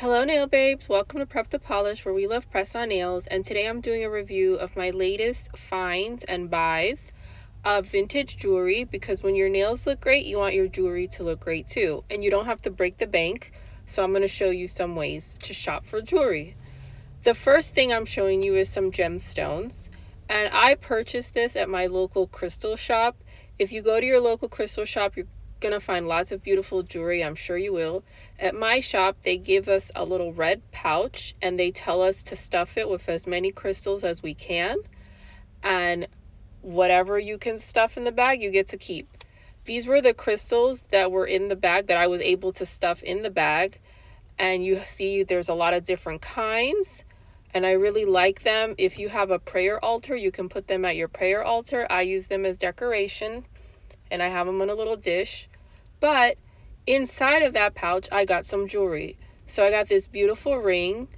Hello nail babes, welcome to Prep the Polish where we love press on nails, and today I'm doing a review of my latest finds and buys of vintage jewelry because when your nails look great, you want your jewelry to look great too, and you don't have to break the bank. So I'm going to show you some ways to shop for jewelry. The first thing I'm showing you is some gemstones, and I purchased this at my local crystal shop. If you go to your local crystal shop, you're gonna find lots of beautiful jewelry. I'm sure you will. At my shop, they give us a little red pouch and they tell us to stuff it with as many crystals as we can, and whatever you can stuff in the bag you get to keep. These were the crystals that were in the bag that I was able to stuff in the bag, and you see there's a lot of different kinds, and I really like them. If you have a prayer altar, you can put them at your prayer altar. I use them as decoration, and I have them in a little dish. But inside of that pouch, I got some jewelry. So I got this beautiful ring,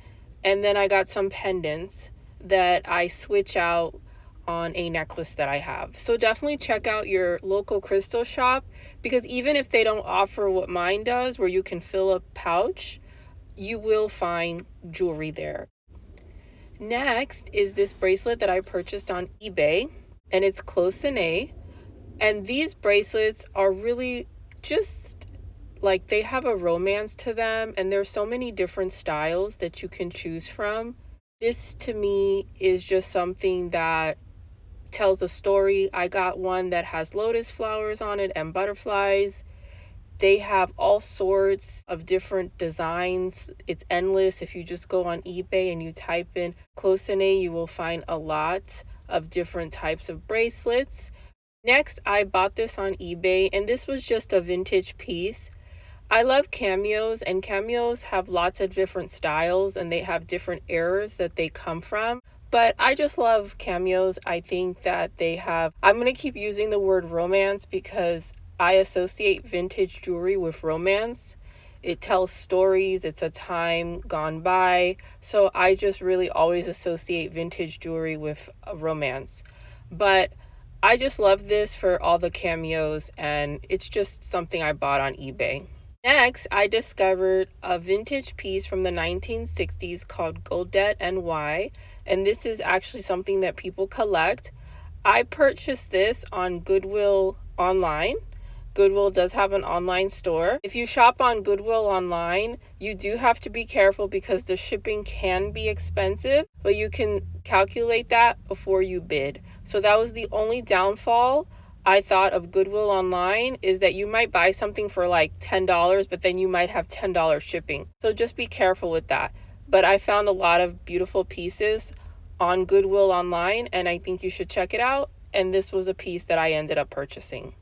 and then I got some pendants that I switch out on a necklace that I have. So definitely check out your local crystal shop, because even if they don't offer what mine does, where you can fill a pouch, you will find jewelry there. Next is this bracelet that I purchased on eBay, and it's close-in-A. And these bracelets are really just like, they have a romance to them, and there's so many different styles that you can choose from. This to me is just something that tells a story. I got one that has lotus flowers on it and butterflies. They have all sorts of different designs. It's endless. If you just go on eBay and you type in close-in-A, you will find a lot of different types of bracelets. Next, I bought this on eBay, and this was just a vintage piece. I love cameos, and cameos have lots of different styles, and they have different eras that they come from. But I just love cameos. I think that they have, I'm going to keep using the word romance because I associate vintage jewelry with romance. It tells stories, it's a time gone by. So I just really always associate vintage jewelry with a romance. But I just love this for all the cameos, and it's just something I bought on eBay. Next, I discovered a vintage piece from the 1960s called Goldette NY, and this is actually something that people collect. I purchased this on Goodwill online. Goodwill does have an online store. If you shop on Goodwill online, you do have to be careful because the shipping can be expensive, but you can calculate that before you bid. So that was the only downfall I thought of Goodwill online, is that you might buy something for like $10, but then you might have $10 shipping. So just be careful with that. But I found a lot of beautiful pieces on Goodwill online, and I think you should check it out. And this was a piece that I ended up purchasing.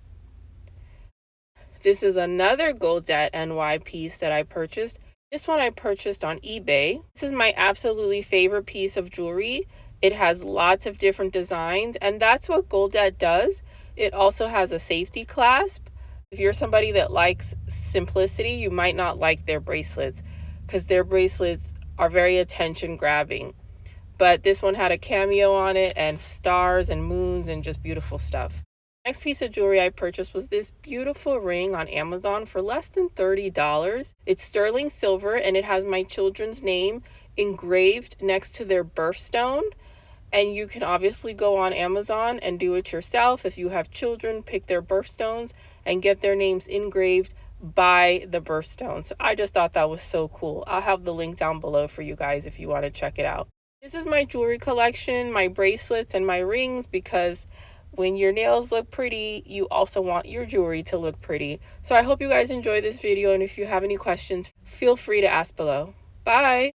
This is another Goldette NY piece that I purchased. This one I purchased on eBay. This is my absolutely favorite piece of jewelry. It has lots of different designs, and that's what Goldette does. It also has a safety clasp. If you're somebody that likes simplicity, you might not like their bracelets because their bracelets are very attention grabbing. But this one had a cameo on it and stars and moons and just beautiful stuff. Next piece of jewelry I purchased was this beautiful ring on Amazon for less than $30. It's sterling silver, and it has my children's name engraved next to their birthstone. And you can obviously go on Amazon and do it yourself. If you have children, pick their birthstones and get their names engraved by the birthstone. So I just thought that was so cool. I'll have the link down below for you guys if you want to check it out. This is my jewelry collection, my bracelets and my rings, because when your nails look pretty, you also want your jewelry to look pretty. So I hope you guys enjoy this video, and if you have any questions, feel free to ask below. Bye!